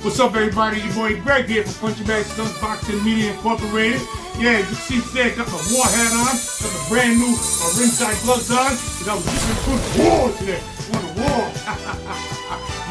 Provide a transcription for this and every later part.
What's up, everybody? Your boy Greg here from Punchingbagskunk Boxing Media Incorporated. Yeah, you can see today I got my war hat on, got the brand new ringside gloves on, because I was getting into the war today. On the war.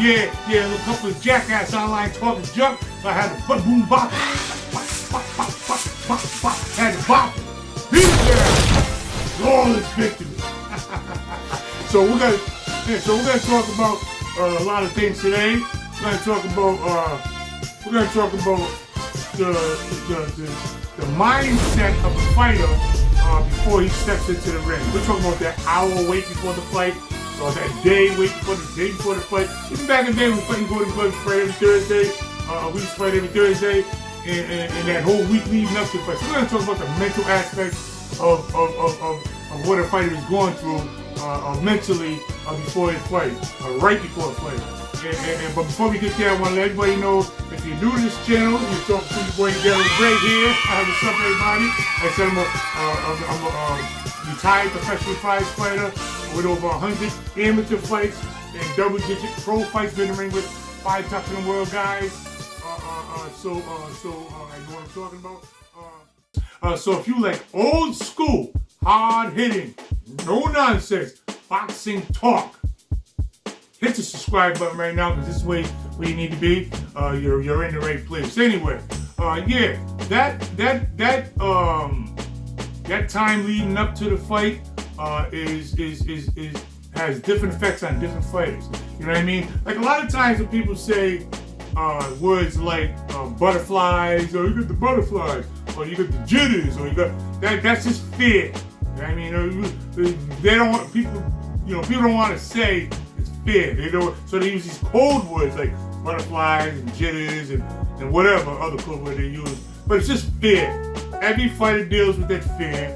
yeah, a couple of jackass online talking junk, so I had to boom bop. Had to bop. Beat down. Flawless victory. So we're gonna talk about a lot of things today. We're gonna talk about the mindset of a fighter before he steps into the ring. We're talking about that hour wait before the fight, or that day wait before the day before the fight. Even back in the day, we were fighting Golden Gloves fight every Thursday. We used to fight every Thursday, and that whole week leading up to the fight. So we're gonna talk about the mental aspects of what a fighter is going through mentally before his fight, right before a fight. But before we get there, I want to let everybody know, if you're new to this channel, you're talking to your boy Gary Gray here. What's up, everybody? Like I said, I'm a retired professional prize fighter with over 100 amateur fights and double-digit pro fights. Been in the ring with 5 top in the world guys. So you know what I'm talking about? So if you like old school, hard-hitting, no nonsense boxing talk, hit the subscribe button right now, because this is where you need to be. You're in the right place. Anyway, that time leading up to the fight has different effects on different fighters. You know what I mean? Like a lot of times when people say words like butterflies, or you got the butterflies, or you got the jitters, or you got that's just fear. You know what I mean? They don't want people. You know, people don't want to say it's fear. They don't, so they use these code words like butterflies and jitters and whatever other code word they use. But it's just fear. Every fighter deals with that fear.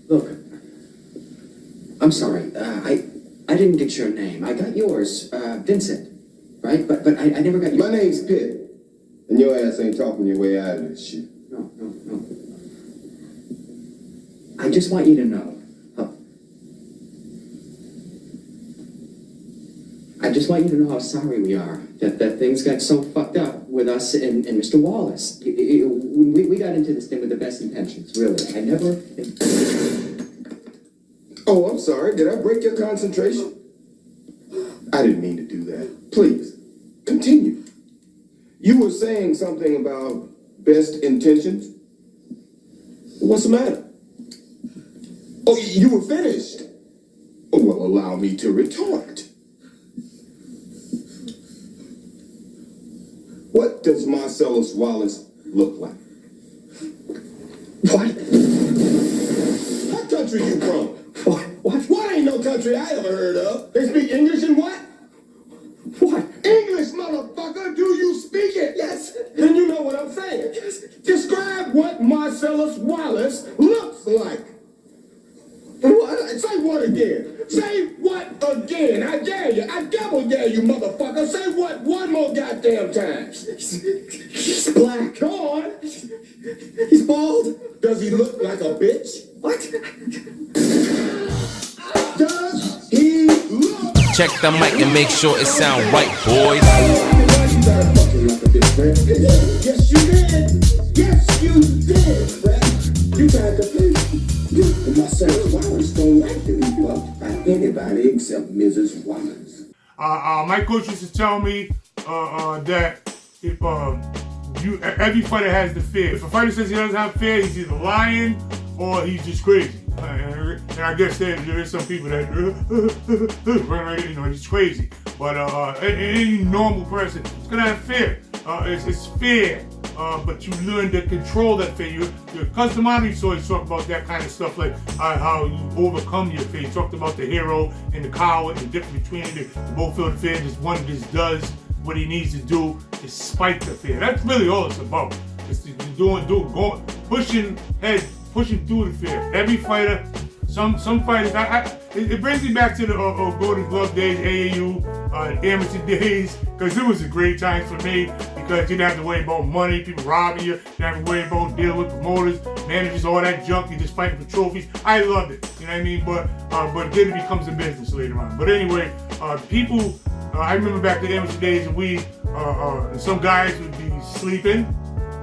Look, I'm sorry. I didn't get your name. I got yours, Vincent, right? But I never got your. My name's Pitt, and your ass ain't talking your way out of this shit. No. I just want you to know. I just want you to know how sorry we are that things got so fucked up with us and Mr. Wallace. We got into this thing with the best intentions, really. I never... Oh, I'm sorry. Did I break your concentration? I didn't mean to do that. Please, continue. You were saying something about best intentions? What's the matter? Oh, you were finished. Oh, well, allow me to retort. What does Marcellus Wallace look like? What? What country you from? What? What ain't no country I ever heard of? They speak English and what? What? English, motherfucker! Do you speak it? Yes. Then you know what I'm saying. Yes. Describe what Marcellus Wallace looks like. What? Say what again? Say what again? I dare you. I double dare you, motherfucker. Say what one more goddamn time. He's black. Go on. He's bald. Does he look like a bitch? What? Does he look? Check the mic and make sure it sound right, boys. You better fucking like a bitch, man. Yes, you did. Yes, you did, man. You tried to please. And Marcellus Wallace don't like to be fucked by anybody except Mrs. Wallace. My coach used to tell me that if every fighter has the fear. If a fighter says he doesn't have fear, he's either lying or he's just crazy. And I guess there is some people that run right, you know, he's crazy. But any normal person is gonna have fear. It's fear. But you learn to control that fear. Your Cus D'Amato used to always talk about that kind of stuff, like how you overcome your fear. He talked about the hero and the coward, and the difference between it. They both feel the fear. Just one just does what he needs to do despite the fear. That's really all it's about. It's pushing through the fear. Every fighter, some fighters. It brings me back to the Golden Glove days, AAU, amateur days, because it was a great time for me, because you didn't have to worry about money, people robbing you, you didn't have to worry about dealing with promoters, managers, all that junk. You're just fighting for trophies. I loved it, you know what I mean? But then it becomes a business later on. But anyway, people, I remember back in the amateur days, and we some guys would be sleeping.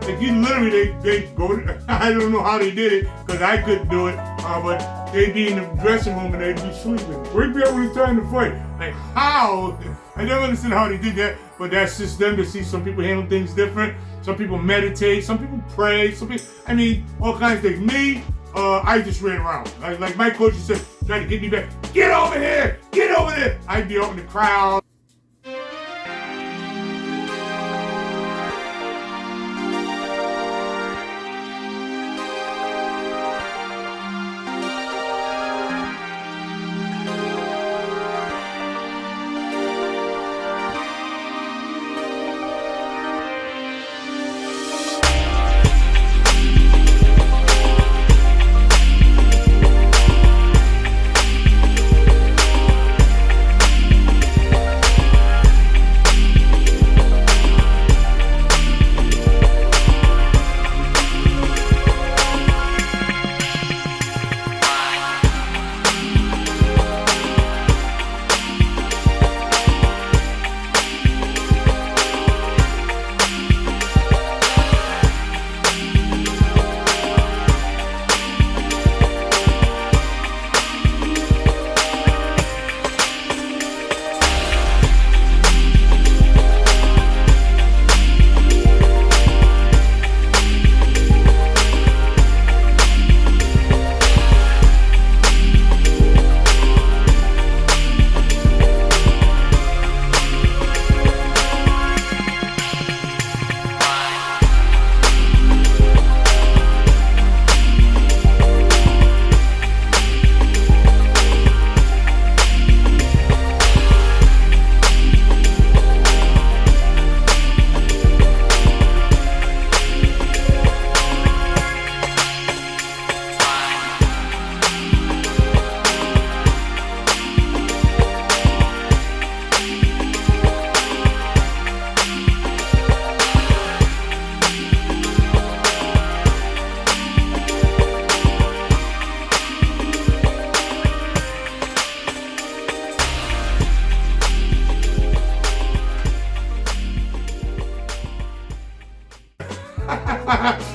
Like you literally, they go. I don't know how they did it because I couldn't do it. But they'd be in the dressing room and they'd be sleeping. Wake me up when it's time to fight. Like how? I never understood how they did that. But that's just them to see. Some people handle things different. Some people meditate. Some people pray. Some people, I mean, all kinds of things. Me, I just ran around. Like my coach said, trying to get me back. Get over here! Get over there! I'd be out in the crowd.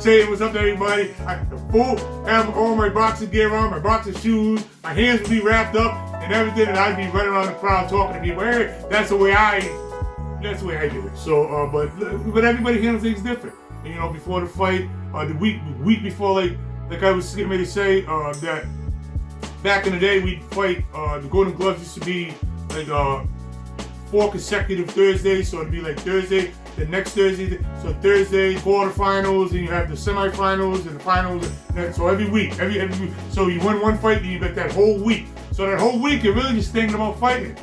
Saying what's up to everybody. I have all my boxing gear on, my boxing shoes, my hands would be wrapped up and everything, and I'd be running around the crowd talking to people. Hey, that's the way I do it. So, but everybody handles things different. And, you know, before the fight, the week before, like I was getting ready to say, that back in the day we'd fight. The Golden Gloves used to be like 4 consecutive Thursdays, so it'd be like Thursday, the next Thursday, so Thursday quarterfinals, and you have the semifinals and the finals. And so every week, so you win one fight, and you get that whole week. So that whole week, you're really just thinking about fighting.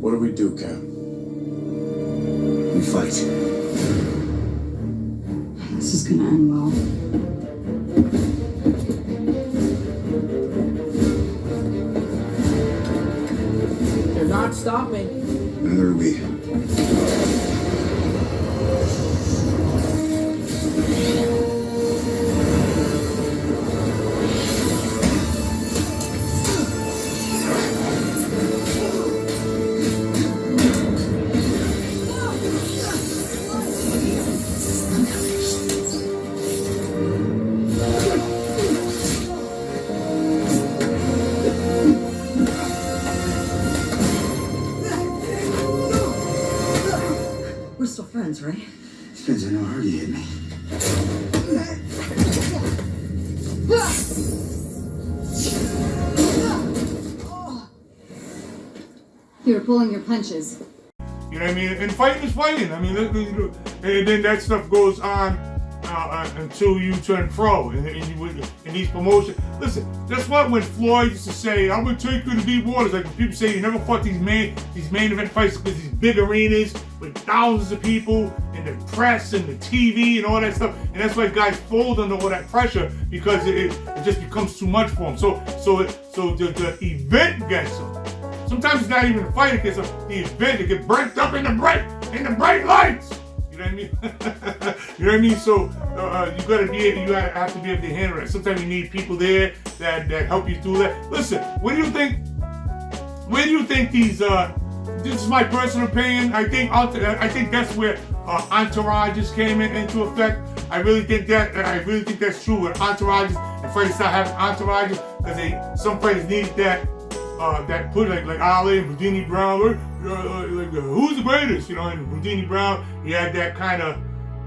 What do we do, Cam? We fight. This is gonna end well. They're not stopping. Neither are we. We're still friends, right? Depends on how hard you hit me. You were pulling your punches. You know what I mean? And fighting is fighting. I mean, and then that stuff goes on until you turn pro. And these promotions. Listen, that's what when Floyd used to say, "I'm gonna take you to deep waters." Like when people say you never fought these main event fights because these big arenas with thousands of people and the press and the TV and all that stuff. And that's why guys fold under all that pressure because it just becomes too much for them. So the event gets them. Sometimes it's not even the fight that gets them. The event, they get bright up in the bright lights. You You know what I mean? You know what I mean? So you gotta be able, you have to be able to handle that. Sometimes you need people there that help you do that. Listen, what do you think? Where do you think these? This is my personal opinion. I think that's where entourages came into effect. I really think that's true. With entourages, and fighters start having entourages because some fighters need that push, like Ali and Houdini Brown. Who's the greatest? You know, and Houdini Brown, he had that kind of,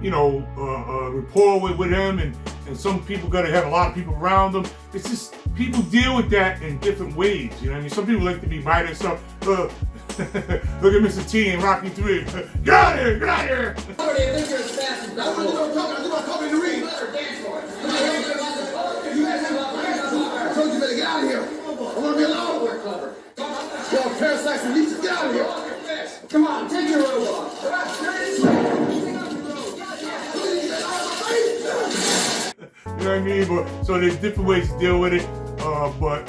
rapport with him, and some people got to have a lot of people around them. It's just people deal with that in different ways. You know what I mean? Some people like to be by themselves. Look at Mr. T in Rocky 3. Get out of here! Get out of here! I think you're as fast as that. I'm coming to read. I told you better get out of here. I want to be alone. Y'all parasites and leeches, get out of here. Come on, take your robe off. You know what I mean? But so there's different ways to deal with it, but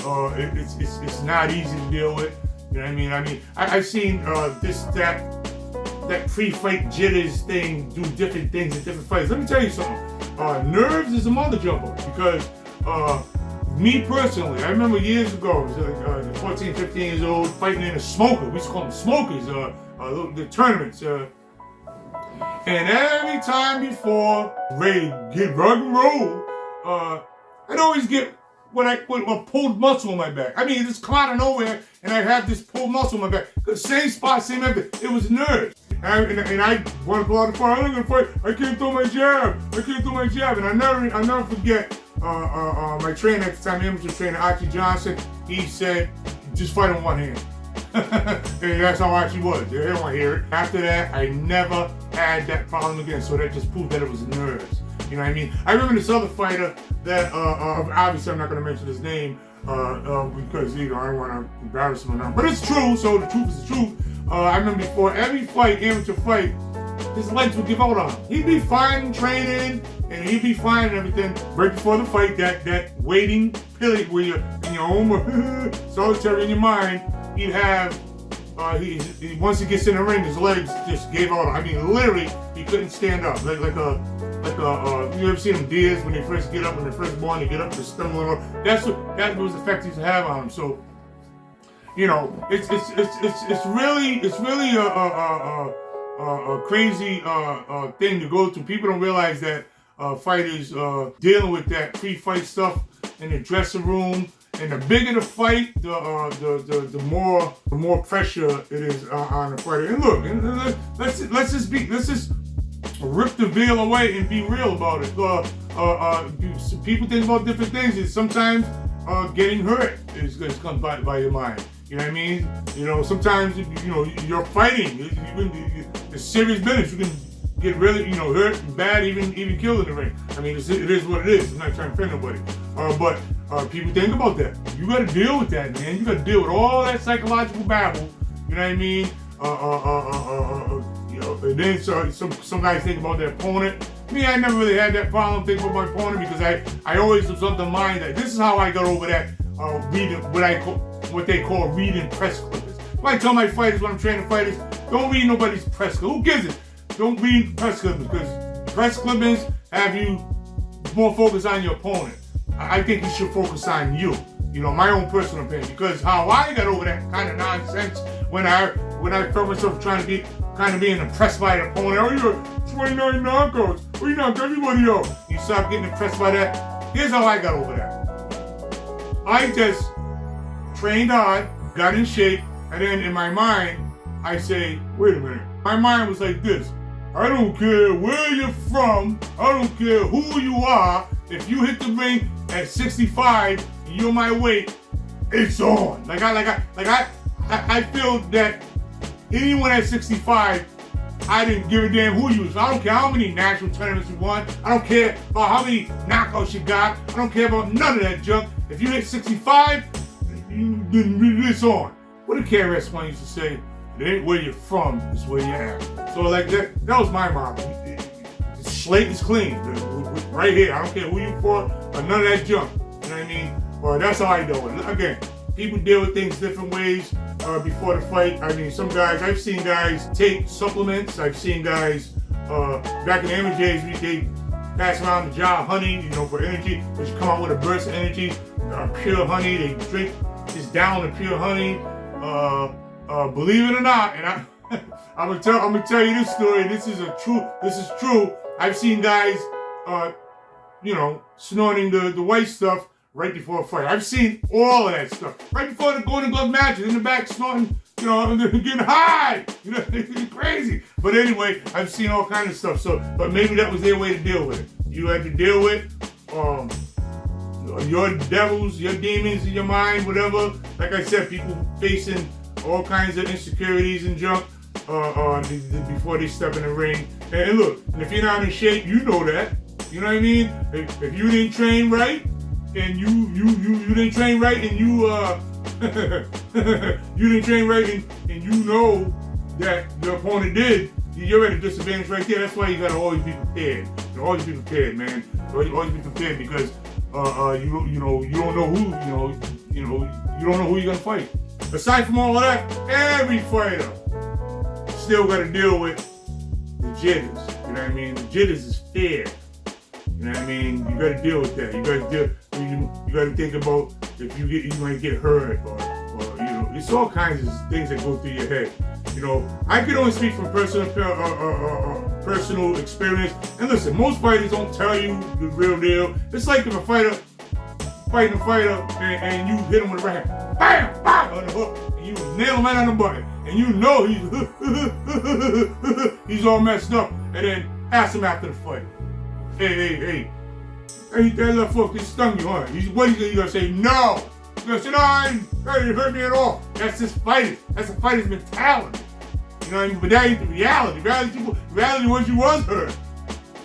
it's not easy to deal with. You know what I mean? I've seen that pre-fight jitters thing do different things in different fights. Let me tell you something. Nerves is a mother jumper because me personally, I remember years ago, I was 14, 15 years old, fighting in a smoker. We used to call them smokers, the tournaments. And every time before ready to get rock and roll, I'd always get a pulled muscle in my back. I mean, it just come out of nowhere, and I'd have this pulled muscle in my back. The same spot, same everything. It was nerves. And I want to go out and fight. I'm gonna fight. I can't throw my jab. And I never forget my trainer at the time, amateur trainer Archie Johnson. He said, "Just fight on one hand." And that's how Archie was. They don't want to hear it. After that, I never had that problem again. So that just proved that it was nerves. You know what I mean? I remember this other fighter that, obviously I'm not going to mention his name because, I don't want to embarrass him or not. But it's true, so the truth is the truth. I remember before every fight, amateur fight, his legs would give out on him. He'd be fine in training, and he'd be fine and everything. Right before the fight, that waiting period where you're in your own solitary in your mind, he'd have, once he gets in the ring, his legs just gave out. I mean, literally, he couldn't stand up. You ever seen them deers when they first get up, when they're first born, they get up to stumble. That was the effect he used to have on him. So, it's really a crazy thing to go through. People don't realize that fighters dealing with that pre-fight stuff in the dressing room. And the bigger the fight, the more pressure it is on the fighter. And look, let's just rip the veil away and be real about it. People think about different things, and sometimes getting hurt comes by your mind. You know what I mean? Sometimes you're fighting. It's serious business. You can get really hurt and bad, even killed in the ring. I mean, it is what it is. I'm not trying to offend nobody. But people think about that. You got to deal with that, man. You got to deal with all that psychological babble. You know what I mean? And then some guys think about their opponent. Me, I never really had that problem thinking about my opponent because I always was of the mind that this is how I got over that reading what they call reading press clippings. I tell my fighters when I'm training fighters, don't read nobody's press clippings. Who gives it? Don't read press clippings because press clippings have you more focused on your opponent. I think you should focus on you. My own personal opinion. Because how I got over that kind of nonsense when I felt myself trying to be being impressed by an opponent. Oh, you're 29 knockouts. Oh, you knocked everybody out. You stop getting impressed by that. Here's how I got over that. I just trained hard, got in shape, and then in my mind, I say, wait a minute. My mind was like this. I don't care where you're from. I don't care who you are. If you hit the ring at 65, you're my weight. It's on. I feel that anyone at 65, I didn't give a damn who you was. I don't care how many national tournaments you won. I don't care about how many knockouts you got. I don't care about none of that junk. If you hit 65, it's on. What did KRS-One used to say? It ain't where you're from, it's where you're at. So that was my motto. The slate is clean. Right here. I don't care who you for or none of that junk. You know what I mean? Well, that's how I do it. Again, people deal with things different ways before the fight. I mean, I've seen guys take supplements. I've seen guys back in the Emma days, they pass around the jar of honey, for energy, which come out with a burst of energy. Pure honey, they drink just down the pure honey. Believe it or not, and I'm gonna tell you this story. This is true. I've seen guys, snorting the white stuff right before a fight. I've seen all of that stuff right before the Golden Glove matches, in the back snorting, getting high, crazy. But anyway, I've seen all kinds of stuff. So, but maybe that was their way to deal with it. You had to deal with your devils, your demons in your mind, whatever. Like I said, people facing all kinds of insecurities and junk before they step in the ring. And look, if you're not in shape, you know that. You know what I mean? If you didn't train right, and you didn't train right, and you didn't train right, and you know that the opponent did, you're at a disadvantage right there. That's why you gotta always be prepared. Always be prepared, man. Always be prepared, because you don't know who you don't know who you're gonna fight. Aside from all of that, every fighter still gotta deal with the jitters. You know what I mean? The jitters is fear. You know what I mean? You gotta deal with that. You gotta think about if you might get hurt, or it's all kinds of things that go through your head. I can only speak from personal experience. And listen, most fighters don't tell you the real deal. It's like if a fighter fighting a fighter and you hit him with a right hand, bam, bam, on the hook, and you nail him right on the button, and he's all messed up, and then ask him after the fight, hey, that left hook, it stung you, huh? What are you gonna say? No. You're gonna say, no, it didn't hurt me at all. That's just fighting. That's a fighter's mentality. You know what I mean? But that ain't the reality. Reality was you was hurt.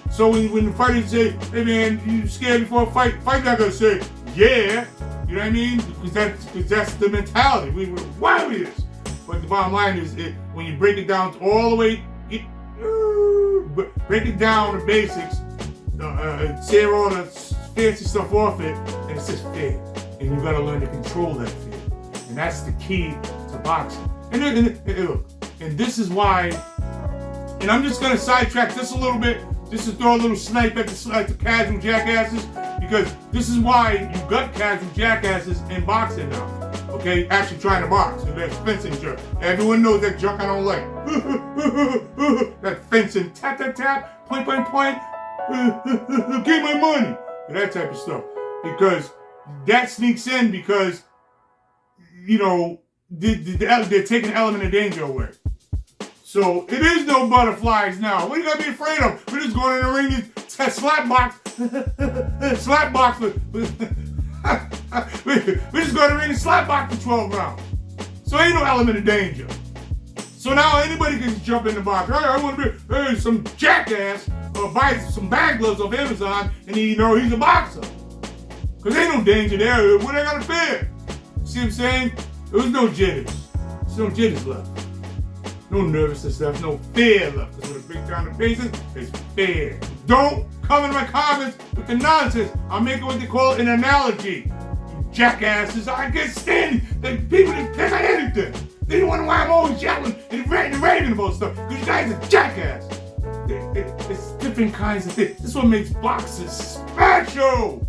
So when the fighters say, hey man, you scared before a fight, fighter's not gonna say, yeah. You know what I mean? Because that's the mentality. We were warriors. But the bottom line is, when you break it down to all the way, break it down to basics, tear all the fancy stuff off it, and it's just fear. And you gotta learn to control that fear. And that's the key to boxing. And look, and this is why, and I'm just gonna sidetrack this a little bit, just to throw a little snipe at the casual jackasses, because this is why you got casual jackasses in boxing now. Okay, actually trying to box. So that's fencing junk. Everyone knows that junk I don't like. That fencing, tap, tap, tap, point, point, point. Give my money. That type of stuff. Because that sneaks in because, they're taking an element of danger away. So it is no butterflies now. What are you gonna be afraid of? We're just going in the ring and slap box. Slap box. We're just going to ring and slap box for 12 rounds. So ain't no element of danger. So now anybody can jump in the box. Hey, I want to be some jackass or buy some bag gloves off Amazon and he's a boxer. Because ain't no danger there. What I got to fear? See what I'm saying? There was no jitters. There's no jitters left. No nervousness left. No fear left. Because when it breaks down the bases, it's fear. Don't come in my comments with the nonsense. I'm making what they call an analogy. You jackasses, I can't stand that people just pick on anything. They don't wonder why I'm always yelling and raving about stuff. Because you guys are jackasses. It's different kinds of things. This is what makes boxers special.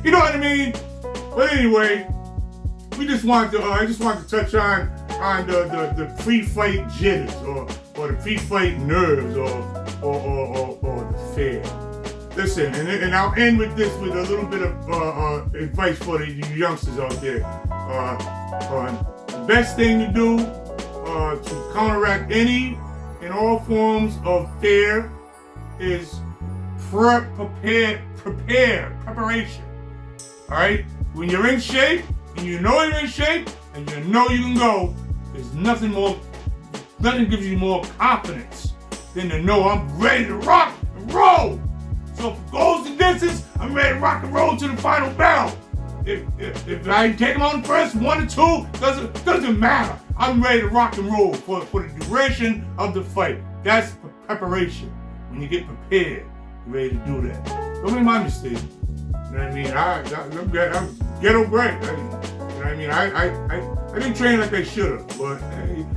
You know what I mean? But anyway, I just wanted to touch on the pre-fight jitters or the pre-fight nerves or the fear. Listen, and I'll end with this with a little bit of advice for the youngsters out there. The best thing to do to counteract any and all forms of fear is preparation. All right? When you're in shape, and you know you're in shape, and you know you can go, there's nothing gives you more confidence than to know I'm ready to rock and roll. So if it goes the distance, I'm ready to rock and roll to the final bell. If I take them on first, 1 or 2, doesn't matter. I'm ready to rock and roll for the duration of the fight. That's preparation. When you get prepared, you're ready to do that. Don't make my mistake. You know what I mean? I'm ghetto great. You know what I mean? I didn't train like I should have, but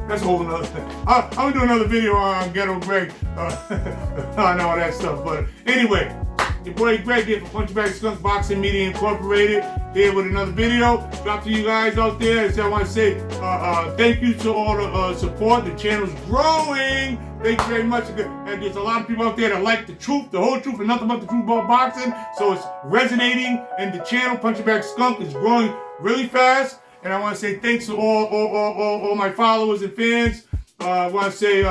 That's a whole nother thing. I'm gonna do another video on Ghetto Greg on all that stuff. But anyway, your boy Greg here from Punchingbagskunk Boxing Media Incorporated here with another video. Drop to you guys out there. I want to say thank you to all the support. The channel's growing. Thank you very much. And there's a lot of people out there that like the truth, the whole truth, and nothing but the truth about boxing. So it's resonating, and the channel Punchingbagskunk is growing really fast. And I want to say thanks to all my followers and fans. I want to say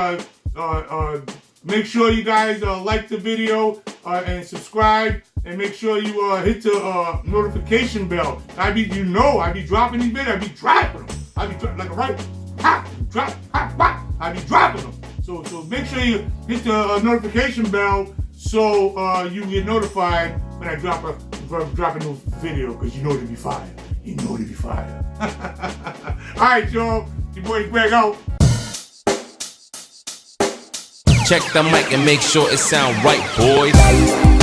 make sure you guys like the video and subscribe, and make sure you hit the notification bell. I be dropping these videos. I be dropping them. I be like a right pop, drop, pop, pop. I be dropping them. So make sure you hit the notification bell so you get notified when I drop a new video, because you know to be fired. You know to be fired. All right, y'all. Your boy Greg out. Check the mic and make sure it sound right, boys.